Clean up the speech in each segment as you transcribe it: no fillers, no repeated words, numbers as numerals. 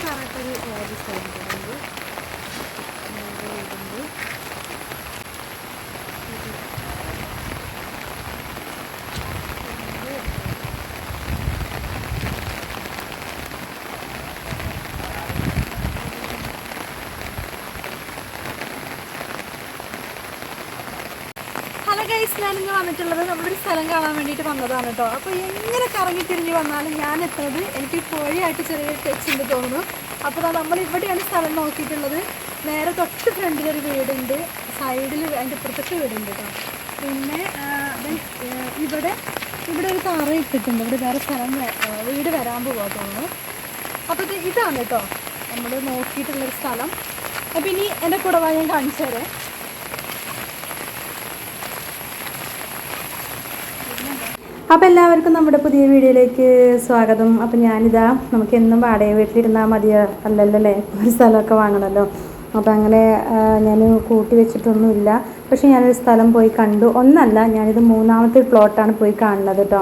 കറക്റ്റൊരു സ്ഥലമുണ്ട്. ഗൈസ്, ഞാനിന്ന് വന്നിട്ടുള്ളത് നമ്മളൊരു സ്ഥലം കാണാൻ വേണ്ടിയിട്ട് വന്നതാണ് കേട്ടോ. അപ്പോൾ എങ്ങനെ കറങ്ങി തിരിഞ്ഞ് വന്നാലും ഞാൻ എത്തുന്നത് എനിക്ക് കോഴിയായിട്ട് ചെറിയൊരു ടച്ചുണ്ട് തോന്നുന്നു. അപ്പോൾ നമ്മൾ ഇവിടെയാണ് സ്ഥലം നോക്കിയിട്ടുള്ളത്. നേരെ തൊട്ട് ഫ്രണ്ടിലൊരു വീടുണ്ട്, സൈഡിൽ അതിൻ്റെ ഇപ്പുറത്തൊക്കെ വീടുണ്ട് കേട്ടോ. പിന്നെ ഇവിടെ ഒരു തറ ഇട്ടിട്ടുണ്ട്. ഇവിടെ വേറെ സ്ഥലം വീട് വരാൻ പോകാൻ തോന്നുന്നു. അപ്പോൾ ഇതാണ് കേട്ടോ നമ്മൾ നോക്കിയിട്ടുള്ളൊരു സ്ഥലം. അപ്പോൾ ഇനി എൻ്റെ കുടവാ ഞാൻ കാണിച്ചു തരാം. അപ്പോൾ എല്ലാവർക്കും നമ്മുടെ പുതിയ വീഡിയോയിലേക്ക് സ്വാഗതം. അപ്പോൾ ഞാനിതാ, നമുക്ക് എന്നും വാടക വീട്ടിലിരുന്നാൽ മതിയോ അല്ലല്ലേ, ഒരു സ്ഥലമൊക്കെ വാങ്ങണമല്ലോ. അപ്പോൾ അങ്ങനെ ഞാൻ കൂട്ടി വെച്ചിട്ടൊന്നുമില്ല. പക്ഷേ ഞാനൊരു സ്ഥലം പോയി കണ്ടു. ഒന്നല്ല, ഞാനിത് മൂന്നാമത്തെ പ്ലോട്ടാണ് പോയി കാണുന്നത് കേട്ടോ.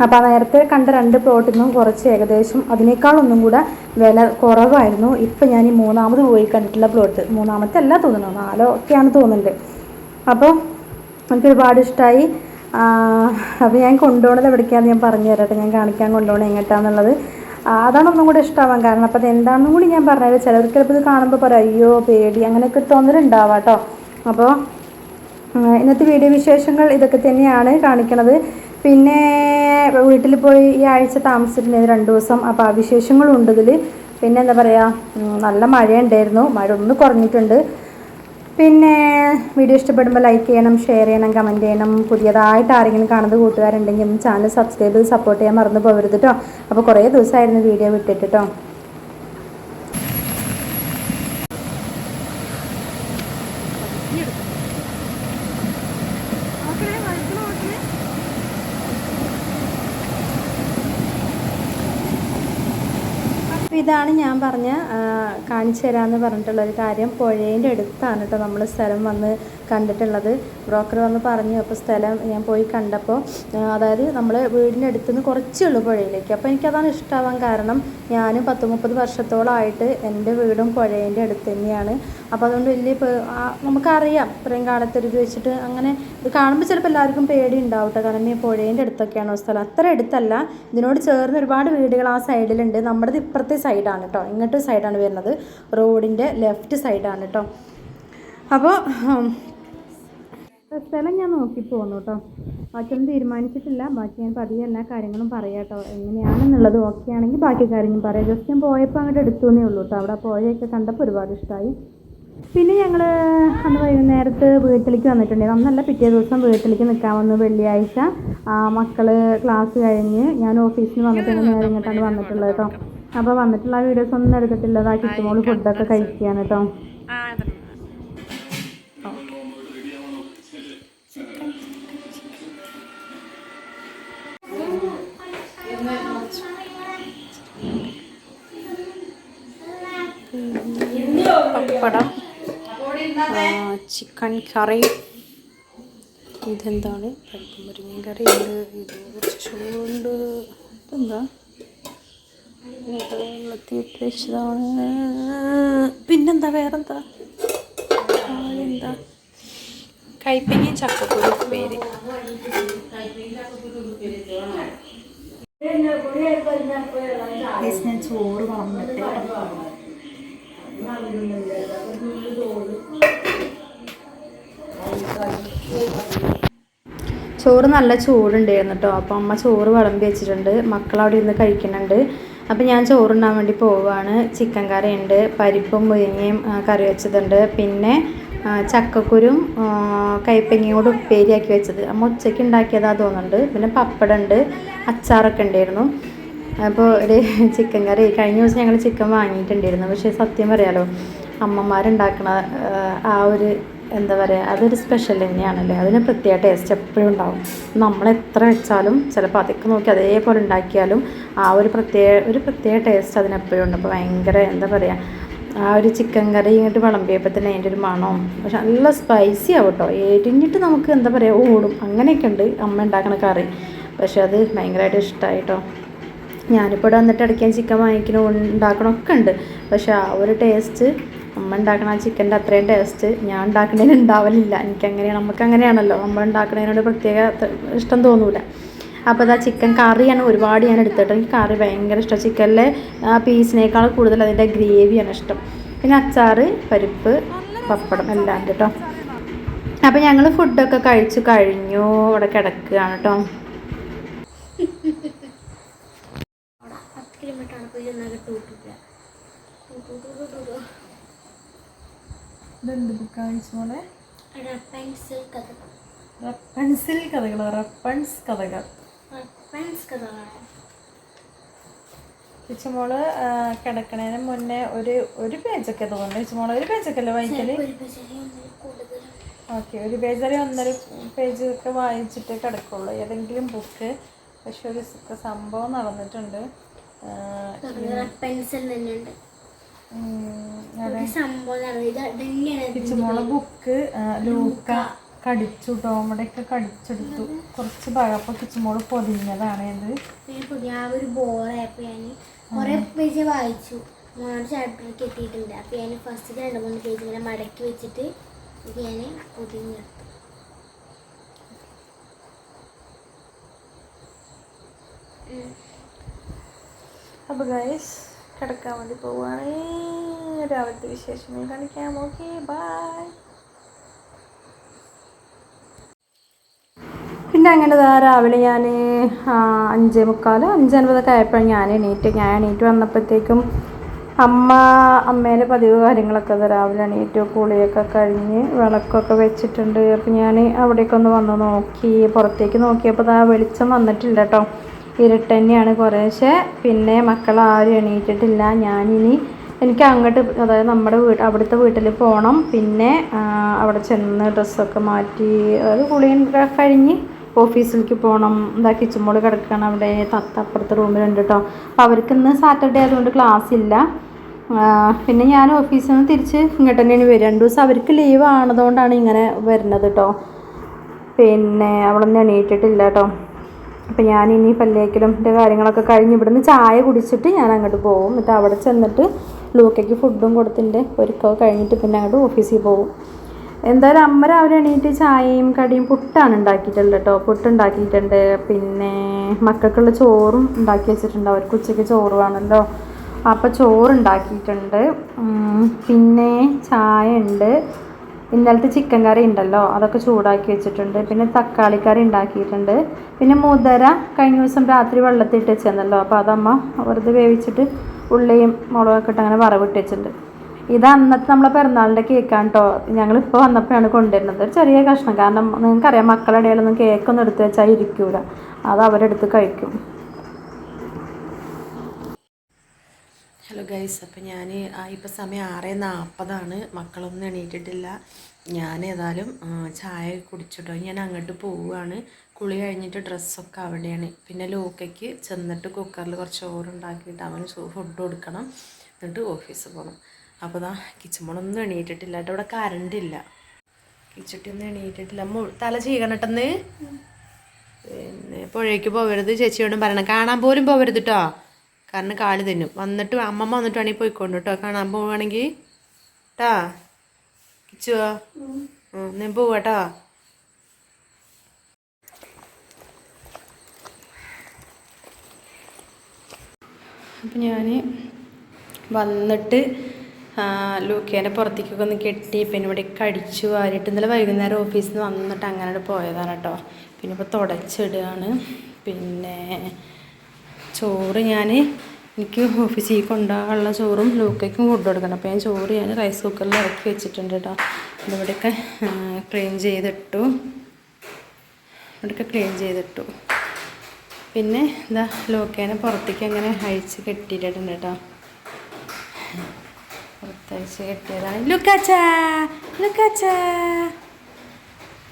അപ്പോൾ നേരത്തെ കണ്ട 2 പ്ലോട്ടിൽ നിന്നും കുറച്ച് ഏകദേശം അതിനേക്കാളൊന്നും കൂടെ വില കുറവായിരുന്നു. ഇപ്പം ഞാൻ ഈ മൂന്നാമത് പോയി കണ്ടിട്ടുള്ള പ്ലോട്ട്, മൂന്നാമത്തെ അല്ല തോന്നുന്നു, 4 ഒക്കെയാണ് തോന്നുന്നുണ്ട്. അപ്പോൾ എനിക്ക് ഒരുപാട് ഇഷ്ടമായി. അപ്പോൾ ഞാൻ കൊണ്ടുപോകണത് എവിടേക്കാണെന്ന് ഞാൻ പറഞ്ഞു തരട്ടെ. ഞാൻ കാണിക്കാൻ കൊണ്ടുപോകണം എങ്ങോട്ടാണെന്നുള്ളത്. അതാണ് ഒന്നും കൂടെ ഇഷ്ടമാവാൻ കാരണം. അപ്പോൾ അത് എന്താണെന്നും കൂടി ഞാൻ പറഞ്ഞുതരാം. ചിലർക്ക് ചിലപ്പോൾ ഇത് കാണുമ്പോൾ പറയാം അയ്യോ പേടി, അങ്ങനെയൊക്കെ തോന്നലുണ്ടാവാം കേട്ടോ. അപ്പോൾ ഇന്നത്തെ വീഡിയോ വിശേഷങ്ങൾ ഇതൊക്കെ തന്നെയാണ് കാണിക്കണത്. പിന്നെ വീട്ടിൽ പോയി ഈ ആഴ്ച താമസിച്ചിട്ടുണ്ടായിരുന്നു 2 ദിവസം. അപ്പോൾ ആ വിശേഷങ്ങളും ഉണ്ട് ഇതിൽ. പിന്നെ എന്താ പറയുക, നല്ല മഴയുണ്ടായിരുന്നു, മഴ ഒന്ന് കുറഞ്ഞിട്ടുണ്ട്. പിന്നെ വീഡിയോ ഇഷ്ടപ്പെടുമ്പോൾ ലൈക്ക് ചെയ്യണം, ഷെയർ ചെയ്യണം, കമൻറ്റ് ചെയ്യണം. പുതിയതായിട്ട് ആരെങ്കിലും കാണുന്നത് കൂട്ടുകാരുണ്ടെങ്കിൽ ഒന്ന് ചാനൽ സബ്സ്ക്രൈബ് ചെയ്ത് സപ്പോർട്ട് ചെയ്യാൻ മറന്നു പോകരുത് കേട്ടോ. അപ്പോൾ കുറേ ദിവസമായിരുന്നു വീഡിയോ വിട്ടിട്ട് കേട്ടോ. ഇതാണ് ഞാൻ പറഞ്ഞ കാണിച്ചു തരാമെന്ന് പറഞ്ഞിട്ടുള്ളൊരു കാര്യം. പുഴേൻ്റെ അടുത്താണ് കേട്ടോ നമ്മൾ സ്ഥലം വന്ന് കണ്ടിട്ടുള്ളത്. ബ്രോക്കർ വന്ന് പറഞ്ഞു. അപ്പോൾ സ്ഥലം ഞാൻ പോയി കണ്ടപ്പോൾ, അതായത് നമ്മൾ വീടിൻ്റെ അടുത്ത് നിന്ന് കുറച്ചേ ഉള്ളൂ പുഴയിലേക്ക്. അപ്പോൾ എനിക്കതാണ് ഇഷ്ടമാവാൻ കാരണം, ഞാനും 10-30 വർഷത്തോളമായിട്ട് എൻ്റെ വീടും പുഴേൻ്റെ അടുത്ത് തന്നെയാണ്. അപ്പോൾ അതുകൊണ്ട് വലിയ നമുക്കറിയാം ഇത്രയും കാലത്തൊരു ഇത് വെച്ചിട്ട് അങ്ങനെ ഇത് കാണുമ്പോൾ ചിലപ്പോൾ എല്ലാവർക്കും പേടി ഉണ്ടാവും കേട്ടോ. കാരണം ഈ പുഴേൻ്റെ അടുത്തൊക്കെയാണോ സ്ഥലം, അത്ര അടുത്തല്ല, ഇതിനോട് ചേർന്ന് ഒരുപാട് വീടുകൾ ആ സൈഡിലുണ്ട്. നമ്മുടെ ഇപ്പുറത്തെ സൈഡാണ് കേട്ടോ, ഇങ്ങോട്ട് സൈഡാണ് വരുന്നത്, റോഡിൻ്റെ ലെഫ്റ്റ് സൈഡാണ് കേട്ടോ. അപ്പോൾ സ്ഥലം ഞാൻ നോക്കി പോന്നു കേട്ടോ. ബാക്കിയൊന്നും തീരുമാനിച്ചിട്ടില്ല. ബാക്കി ഞാൻ പതിയെ എല്ലാ കാര്യങ്ങളും പറയാം കേട്ടോ, എങ്ങനെയാണെന്നുള്ളത്. ഓക്കെ ആണെങ്കിൽ ബാക്കി കാര്യങ്ങളും പറയാം. ജസ്റ്റ് ഞാൻ പോയപ്പോൾ അങ്ങോട്ട് എടുത്തുവെന്നേ ഉള്ളൂ കേട്ടോ. അവിടെ പുഴയൊക്കെ കണ്ടപ്പോൾ ഒരുപാട് ഇഷ്ടമായി. പിന്നെ ഞങ്ങൾ അന്ന് വൈകുന്നേരത്ത് വീട്ടിലേക്ക് വന്നിട്ടുണ്ടായിരുന്നു. അന്നല്ല, പിറ്റേ ദിവസം വീട്ടിലേക്ക് നിൽക്കാൻ വന്നു. വെള്ളിയാഴ്ച മക്കൾ ക്ലാസ് കഴിഞ്ഞ് ഞാൻ ഓഫീസിൽ നിന്ന് വന്നിട്ട് നേരെ ഇങ്ങോട്ടാണ് വന്നിട്ടുള്ളത് കേട്ടോ. അപ്പോൾ വന്നിട്ടുള്ള വീഡിയോസ് ഒന്നും എടുത്തിട്ടില്ല. അതാ കിട്ടുമ്പോൾ ഫുഡൊക്കെ കഴിക്കുകയാണ് കേട്ടോ. പപ്പടം, ചിക്കൻ കറി, ഇതെന്താണ് പരിപ്പ് മുരിങ്ങ കറി ഉണ്ട്, ഇത് കുറച്ച് ചോറുണ്ട്, ഇതെന്താ വെള്ളത്തിയിട്ട് വെച്ചതാണ്. പിന്നെന്താ വേറെന്താ, എന്താ കൈപ്പങ്ങയും ചക്കക്കുരു ഉപ്പേരി. ഞാൻ ചോറ് വന്നിട്ട് ചോറ് നല്ല ചൂടുണ്ടായിരുന്നു കേട്ടോ. അപ്പോൾ അമ്മ ചോറ് വിളമ്പി വെച്ചിട്ടുണ്ട്, മക്കളവിടെ ഇരുന്ന് കഴിക്കുന്നുണ്ട്. അപ്പോൾ ഞാൻ ചോറുണ്ണാൻ വേണ്ടി പോവുകയാണ്. ചിക്കൻ കറിയുണ്ട്, പരിപ്പും മുരിങ്ങയും കറി വെച്ചതുണ്ട്, പിന്നെ ചക്കക്കുരും കൈപ്പങ്ങയും കൂടെ ഉപ്പേരിയാക്കി വെച്ചത് അമ്മ ഉച്ചയ്ക്ക് ഉണ്ടാക്കിയതാ തോന്നുന്നുണ്ട്. പിന്നെ പപ്പടമുണ്ട്, അച്ചാറൊക്കെ ഉണ്ടായിരുന്നു. അപ്പോൾ ഒരു ചിക്കൻ കറി. കഴിഞ്ഞ ദിവസം ഞങ്ങൾ ചിക്കൻ വാങ്ങിയിട്ടുണ്ടായിരുന്നു. പക്ഷേ സത്യം പറയാലോ, അമ്മമാരുണ്ടാക്കണ ആ ഒരു എന്താ പറയുക, അതൊരു സ്പെഷ്യൽ തന്നെയാണല്ലേ. അതിന് പ്രത്യേക ടേസ്റ്റ് എപ്പോഴും ഉണ്ടാവും. നമ്മളെത്ര വെച്ചാലും ചിലപ്പോൾ അതൊക്കെ നോക്കി അതേപോലെ ഉണ്ടാക്കിയാലും ആ ഒരു പ്രത്യേക ടേസ്റ്റ് അതിനെപ്പോഴും ഉണ്ട്. അപ്പോൾ ഭയങ്കര എന്താ പറയുക, ആ ഒരു ചിക്കൻ കറി ഇങ്ങോട്ട് വിളമ്പിയപ്പോൾ തന്നെ അതിൻ്റെ ഒരു മണവും. പക്ഷെ നല്ല സ്പൈസി ആവും കേട്ടോ, എരിഞ്ഞിട്ട് നമുക്ക് എന്താ പറയുക ഓടും. അങ്ങനെയൊക്കെ ഉണ്ട് അമ്മ ഉണ്ടാക്കണ കറി. പക്ഷെ അത് ഭയങ്കരമായിട്ട് ഇഷ്ടമായി കേട്ടോ. ഞാനിപ്പോൾ ഇവിടെ വന്നിട്ട് ഇടയ്ക്ക് ചിക്കൻ വാങ്ങിക്കണോ ഉണ്ടാക്കണമൊക്കെ ഉണ്ട്. പക്ഷെ ആ ഒരു ടേസ്റ്റ് അമ്മ ഉണ്ടാക്കണ ആ ചിക്കൻ്റെ അത്രയും ടേസ്റ്റ് ഞാൻ ഉണ്ടാക്കുന്നതിന് ഉണ്ടാവലില്ല. എനിക്കങ്ങനെയാണ്, നമുക്ക് അങ്ങനെയാണല്ലോ, നമ്മൾ ഉണ്ടാക്കുന്നതിനോട് പ്രത്യേക ഇഷ്ടം തോന്നൂല. അപ്പോൾ അതാ ചിക്കൻ കറിയാണ് ഒരുപാട് ഞാൻ എടുത്തിട്ട്. എനിക്ക് കറി ഭയങ്കര ഇഷ്ടം. ചിക്കനിലെ ആ പീസിനേക്കാൾ കൂടുതൽ അതിൻ്റെ ഗ്രേവിയാണ് ഇഷ്ടം. പിന്നെ അച്ചാർ, പരിപ്പ്, പപ്പടം എല്ലാം ഉണ്ട് കേട്ടോ. അപ്പോൾ ഞങ്ങൾ ഫുഡൊക്കെ കഴിച്ചു കഴിഞ്ഞു, ഇവിടെ കിടക്കുകയാണ് കേട്ടോ. ചിച്ചുമോള് കിടക്കണേന് മുന്നേ ഒരു പേജൊക്കെ തോന്നുന്നു. ചിച്ചുമോള് ഒരു പേജൊക്കെ അല്ലേ വായിക്കല്? ഓക്കെ, ഒരു പേജ് അല്ലെങ്കിൽ 1.5 പേജ് ഒക്കെ വായിച്ചിട്ട് കിടക്കുള്ളൂ ഏതെങ്കിലും ബുക്ക്. പക്ഷെ ഒരു സംഭവം നടന്നിട്ടുണ്ട്. ചിച്ചുമോളെ ബുക്ക് ലൂക്ക കടിച്ചു, ടോമടൊക്കെ കടിച്ചെടുത്തു കുറച്ച് ഭാഗം. അപ്പോൾ ചിച്ചുമോള് പൊതിഞ്ഞതാണ് ഇത്. ഒരു ബോറായപ്പോൾ ഞാൻ കുറേ പേജ് വായിച്ചു, 3 ചാപ്റ്ററിലേക്ക് എത്തിയിട്ടുണ്ട്. അപ്പോൾ ഞാൻ ഫസ്റ്റ് 2-3 പേജ് ഇങ്ങനെ മടക്കി വെച്ചിട്ട് ഇത് ഞാൻ പൊതിഞ്ഞെടുത്തു. അപ്പോൾ ഗൈസ് കിടക്കാൻ വേണ്ടി പോവുകയാണ്. രാവിലത്തെ വിശേഷങ്ങൾ കാണിക്കാം. Okay, bye. പിന്നെ അങ്ങനെ രാവിലെ ഞാൻ 5:45 5:50 ആയപ്പോഴാണ് ഞാൻ എണീറ്റ് വന്നപ്പോഴത്തേക്കും അമ്മേൻ്റെ പതിവ് കാര്യങ്ങളൊക്കെ രാവിലെ എണീറ്റ് കുളിയൊക്കെ കഴിഞ്ഞ് വിളക്കൊക്കെ വെച്ചിട്ടുണ്ട്. അപ്പോൾ ഞാൻ അവിടേക്ക് ഒന്ന് വന്ന് നോക്കി. പുറത്തേക്ക് നോക്കിയപ്പോൾ വെളിച്ചം വന്നിട്ടില്ല കേട്ടോ, ഇരുട്ട് തന്നെയാണ് കുറേശ്ശെ. പിന്നെ മക്കളാരും എണീറ്റിട്ടില്ല. എനിക്ക് അങ്ങോട്ട്, അതായത് നമ്മുടെ അവിടുത്തെ വീട്ടിൽ പോകണം. പിന്നെ അവിടെ ചെന്ന് ഡ്രസ്സൊക്കെ മാറ്റി, അതായത് കുളിയും കഴിഞ്ഞ് ഓഫീസിലേക്ക് പോകണം. കിച്ചുമോള് കിടക്കണം അവിടെ, അപ്പുറത്തെ റൂമിലുണ്ട് കേട്ടോ. അപ്പോൾ അവർക്ക് ഇന്ന് സാറ്റർഡേ ആയതുകൊണ്ട് ക്ലാസ് ഇല്ല. പിന്നെ ഞാൻ ഓഫീസിൽ നിന്ന് തിരിച്ച് ഇങ്ങോട്ട് തന്നെയാണ് വരിക. 2 ദിവസം അവർക്ക് ലീവ് ആണതുകൊണ്ടാണ് ഇങ്ങനെ വരുന്നത് കേട്ടോ. പിന്നെ അവിടെ നിന്ന് എണീറ്റിട്ടില്ല കേട്ടോ. അപ്പം ഞാനിനി പല്ലേക്കലും എൻ്റെ കാര്യങ്ങളൊക്കെ കഴിഞ്ഞ് ഇവിടുന്ന് ചായ കുടിച്ചിട്ട് ഞാൻ അങ്ങോട്ട് പോകും. എന്നിട്ട് അവിടെ ചെന്നിട്ട് ലൂക്കയ്ക്ക് ഫുഡും കൊടുത്തിൻ്റെ ഒരുക്കമൊക്കെ കഴിഞ്ഞിട്ട് പിന്നെ അങ്ങോട്ട് ഓഫീസിൽ പോകും. എന്തായാലും അമ്മ രാവിലെ എണീറ്റ് ചായയും കടിയും പുട്ടാണ് ഉണ്ടാക്കിയിട്ടുള്ളത് കേട്ടോ. പുട്ടുണ്ടാക്കിയിട്ടുണ്ട്. പിന്നെ മക്കൾക്കുള്ള ചോറും ഉണ്ടാക്കി വെച്ചിട്ടുണ്ട്. അവർക്ക് ഉച്ചയ്ക്ക് ചോറ് വേണമല്ലോ, അപ്പോൾ ചോറുണ്ടാക്കിയിട്ടുണ്ട്. പിന്നെ ചായ ഉണ്ട്. ഇന്നലത്തെ ചിക്കൻ കറി ഉണ്ടല്ലോ, അതൊക്കെ ചൂടാക്കി വെച്ചിട്ടുണ്ട്. പിന്നെ തക്കാളി കറി ഉണ്ടാക്കിയിട്ടുണ്ട്. പിന്നെ മുതിര കഴിഞ്ഞ ദിവസം രാത്രി വെള്ളത്തിട്ട് വെച്ചെന്നല്ലോ, അപ്പോൾ അതമ്മ വെറുതെ വേവിച്ചിട്ട് ഉള്ളിയും മുളകൊക്കെ ഇട്ട് അങ്ങനെ വറവിട്ട് വെച്ചിട്ടുണ്ട്. ഇത് അന്നത്തെ നമ്മളെ പിറന്നാളിൻ്റെ കേക്കാണ് കേട്ടോ. ഞങ്ങളിപ്പോൾ വന്നപ്പോഴാണ് കൊണ്ടുവരുന്നത്. ഒരു ചെറിയ കഷ്ണം, കാരണം നിങ്ങൾക്കറിയാം മക്കളുടെ ഇടയിലൊന്നും കേക്കൊന്നും എടുത്ത് വെച്ചാൽ ഇരിക്കൂല, അത് അവരെടുത്ത് കഴിക്കും. ഹലോ ഗൈസ്, അപ്പോൾ ഞാൻ ഇപ്പോൾ സമയം 6:40, മക്കളൊന്നും എണീറ്റിട്ടില്ല. ഞാൻ ഏതായാലും ചായ കുടിച്ചിട്ടോ ഞാൻ അങ്ങോട്ട് പോവുകയാണ്. കുളി കഴിഞ്ഞിട്ട് ഡ്രസ്സൊക്കെ അവിടെയാണ്. പിന്നെ ലൂക്കയ്ക്ക് ചെന്നിട്ട് കുക്കറിൽ കുറച്ച് ചോറുണ്ടാക്കിയിട്ട് അവന് ഫുഡ് കൊടുക്കണം, എന്നിട്ട് ഓഫീസിൽ പോകണം. അപ്പോൾ കിച്ചുമോളൊന്നും എണീറ്റിട്ടില്ല കേട്ടോ. ഇവിടെ കറണ്ടില്ല, കിച്ചുട്ടിയൊന്നും എണീറ്റിട്ടില്ല. തല ചെയ്യണട്ടെന്ന്. പിന്നെ പുഴയ്ക്ക് പോകരുത് ചേച്ചിയോടും പറയണം, കാണാൻ പോലും പോകരുത് കേട്ടോ, കാരണം കാല് തന്നും. വന്നിട്ട് അമ്മമ്മ വന്നിട്ട് വേണമെങ്കിൽ പോയിക്കൊണ്ട് കേട്ടോ, കാണാൻ പോവുകയാണെങ്കിൽ കേട്ടാ. കിച്ചുവോ ഞാൻ പോവാട്ടോ. അപ്പം ഞാൻ വന്നിട്ട് ലൂക്കേനെ പുറത്തേക്കൊക്കെ ഒന്ന് കെട്ടി പിന്നെ ഇവിടെ കടിച്ചു വാരിയിട്ട് ഇന്നലെ വൈകുന്നേരം ഓഫീസിൽ നിന്ന് വന്നിട്ട് അങ്ങനെ പോയതാണ് കേട്ടോ. പിന്നെ ഇപ്പോൾ തുടച്ചിടുകയാണ്. പിന്നെ ചോറ് എനിക്ക് ഓഫീസിൽ കൊണ്ടുപോകാനുള്ള ചോറും ലൂക്കയ്ക്കും ഫുഡ് കൊടുക്കണം. അപ്പോൾ ചോറ് ഞാൻ റൈസ് കുക്കറിൽ ഇറക്കി വെച്ചിട്ടുണ്ട് കേട്ടോ. ഇവിടെയൊക്കെ ക്ലീൻ ചെയ്തിട്ടു. പിന്നെ ലൂക്കേനെ പുറത്തേക്ക് അങ്ങനെ അഴിച്ച് കെട്ടിയിട്ടുണ്ട് കേട്ടോ. പുറത്തഴിച്ച് കെട്ടിയതാണ് ലുക്കാച്ച.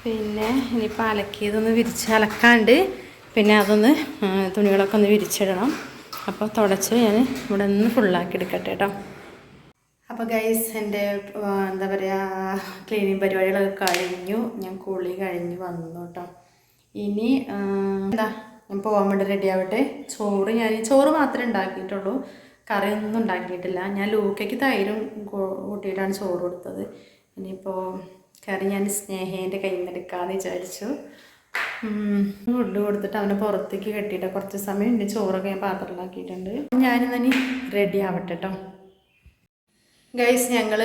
പിന്നെ ഇനിയിപ്പോൾ അലക്കിയതൊന്ന് അലക്കാണ്ട് പിന്നെ അതൊന്ന് തുണികളൊക്കെ ഒന്ന് വിരിച്ചിടണം. അപ്പോൾ തുടച്ച് ഞാൻ ഇവിടെ നിന്ന് ഫുള്ളാക്കി എടുക്കട്ടെ കേട്ടോ. അപ്പോൾ ഗൈസ് എൻ്റെ ക്ലീനിങ് പരിപാടികളൊക്കെ കഴിഞ്ഞു. ഞാൻ കുളി കഴിഞ്ഞ് വന്നു കേട്ടോ. ഇനി ഞാൻ പോകാൻ വേണ്ടി റെഡി ആവട്ടെ. ചോറ് മാത്രമേ ഉണ്ടാക്കിയിട്ടുള്ളൂ, കറിയൊന്നും ഉണ്ടാക്കിയിട്ടില്ല. ഞാൻ ലൂക്കയ്ക്ക് തൈരും കൂട്ടിയിട്ടാണ് ചോറ് കൊടുത്തത്. ഇനിയിപ്പോൾ കറി ഞാൻ സ്നേഹേൻ്റെ കയ്യിൽ നിന്ന് എടുക്കാമെന്ന് വിചാരിച്ചു. ഫുഡ് കൊടുത്തിട്ട് അവനെ പുറത്തേക്ക് കെട്ടിയിട്ട് കുറച്ച് സമയം ഉണ്ട്. ചോറൊക്കെ ഞാൻ പാത്രത്തിലാക്കിയിട്ടുണ്ട്. ഞാനിന്ന് റെഡി ആവട്ടെ കേട്ടോ. ഗൈസ്, ഞങ്ങൾ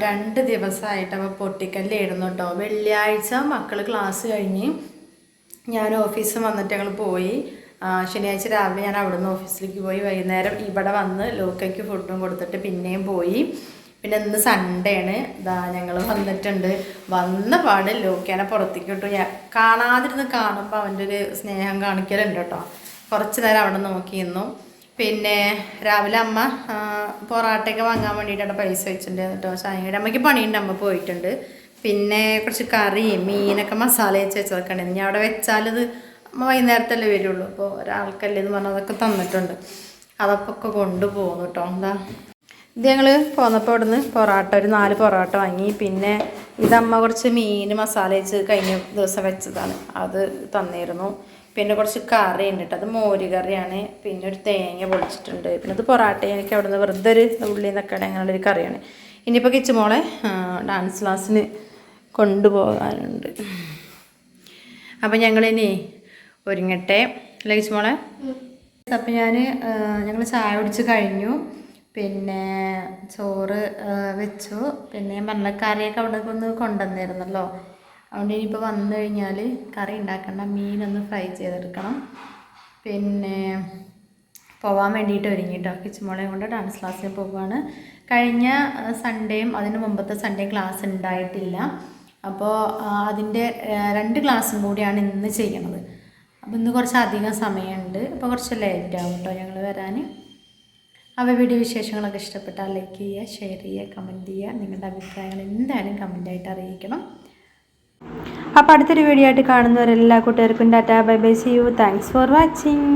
2 ദിവസമായിട്ട് അപ്പോൾ പൊട്ടിക്കല്ലായിരുന്നു കേട്ടോ. വെള്ളിയാഴ്ച മക്കൾ ക്ലാസ് കഴിഞ്ഞ് ഞാൻ ഓഫീസിൽ വന്നിട്ട് ഞങ്ങൾ പോയി. ശനിയാഴ്ച രാവിലെ ഞാൻ അവിടെ നിന്ന് ഓഫീസിലേക്ക് പോയി. വൈകുന്നേരം ഇവിടെ വന്ന് ലൂക്കയ്ക്ക് ഫുഡും കൊടുത്തിട്ട് പിന്നെയും പോയി. പിന്നെ ഇന്ന് സൺഡേ ആണ്. ഞങ്ങൾ വന്നിട്ടുണ്ട്. വന്ന പാട് ലൂക്കേനെ പുറത്തേക്ക് ഇട്ടു. കാണാതിരുന്ന് കാണുമ്പോൾ അവൻ്റെ ഒരു സ്നേഹം കാണിക്കലുണ്ട് കേട്ടോ. കുറച്ച് നേരം അവിടെ നോക്കിയിരുന്നു. പിന്നെ രാവിലെ അമ്മ പൊറാട്ടയൊക്കെ വാങ്ങാൻ വേണ്ടിയിട്ടാണ് പൈസ വെച്ചിട്ടുണ്ട് കേട്ടോ. ഷാനിയുടെ അമ്മയ്ക്ക് പണിയുണ്ട്, അമ്മ പോയിട്ടുണ്ട്. പിന്നെ കുറച്ച് കറിയും മീനൊക്കെ മസാല വെച്ചതൊക്കെ ഉണ്ട്. ഇനി അവിടെ വെച്ചാലത് വൈകുന്നേരത്തല്ലേ വരുള്ളൂ. അപ്പോൾ ഒരാൾക്കല്ലേ എന്ന് പറഞ്ഞാൽ അതൊക്കെ തന്നിട്ടുണ്ട്. അതൊക്കെ കൊണ്ടുപോകുന്നു കേട്ടോ. ഇത് ഞങ്ങൾ പോന്നപ്പോൾ ഇവിടുന്ന് പൊറാട്ട ഒരു 4 പൊറാട്ട വാങ്ങി. പിന്നെ ഇതമ്മ കുറച്ച് മീൻ മസാല വെച്ച് കഴിഞ്ഞ ദിവസം വെച്ചതാണ്, അത് തന്നിരുന്നു. പിന്നെ കുറച്ച് കറി ഉണ്ട് കേട്ടോ, അത് മോര് കറിയാണ്. പിന്നെ ഒരു തേങ്ങ പൊളിച്ചിട്ടുണ്ട്. പിന്നെ അത് പൊറാട്ട എനിക്ക് അവിടെ നിന്ന് വെറുതെ ഒരു ഉള്ളി നിൽക്കണ അങ്ങനെയുള്ളൊരു കറിയാണ്. ഇനിയിപ്പോൾ കിച്ചുമോളെ ഡാൻസ് ക്ലാസ്സിന് കൊണ്ടുപോകാനുണ്ട്. അപ്പം ഞങ്ങളിനി ഒരുങ്ങട്ടെ അല്ലേ കിച്ചുമോളെ? അപ്പം ഞങ്ങൾ ചായ കുടിച്ച് കഴിഞ്ഞു. പിന്നെ ചോറ് വെച്ചു. പിന്നെ ഞാൻ പറഞ്ഞ കറിയൊക്കെ അവിടെ ഒന്ന് കൊണ്ടുവന്നിരുന്നല്ലോ. അതുകൊണ്ട് ഇനിയിപ്പോൾ വന്നു കഴിഞ്ഞാൽ കറി ഉണ്ടാക്കണ്ട, മീനൊന്ന് ഫ്രൈ ചെയ്തെടുക്കണം. പിന്നെ പോകാൻ വേണ്ടിയിട്ട് ഒരുങ്ങിട്ടോ. കിച്ചുമോളെയും കൊണ്ട് ഡാൻസ് ക്ലാസ്സിന് പോവുകയാണ്. കഴിഞ്ഞ സൺഡേയും അതിന് മുമ്പത്തെ സൺഡേയും ക്ലാസ് ഉണ്ടായിട്ടില്ല. അപ്പോൾ അതിൻ്റെ 2 ക്ലാസ്സും കൂടിയാണ് ഇന്ന് ചെയ്യണത്. അപ്പോൾ ഇന്ന് കുറച്ച് അധികം സമയമുണ്ട്. അപ്പോൾ കുറച്ച് ലേറ്റ് ആവും കേട്ടോ ഞങ്ങൾ വരാൻ. അപ്പോൾ വീഡിയോ വിശേഷങ്ങളൊക്കെ ഇഷ്ടപ്പെട്ടാൽ ലൈക്ക് ചെയ്യുക, ഷെയർ ചെയ്യുക, കമൻറ്റ് ചെയ്യുക. നിങ്ങളുടെ അഭിപ്രായങ്ങൾ എന്തായാലും കമൻറ്റായിട്ട് അറിയിക്കണം. അപ്പോൾ അടുത്തൊരു വീഡിയോ ആയിട്ട് കാണുന്നവരെല്ലാ കൂട്ടുകാർക്കും tata, bye bye, see you, thanks for watching.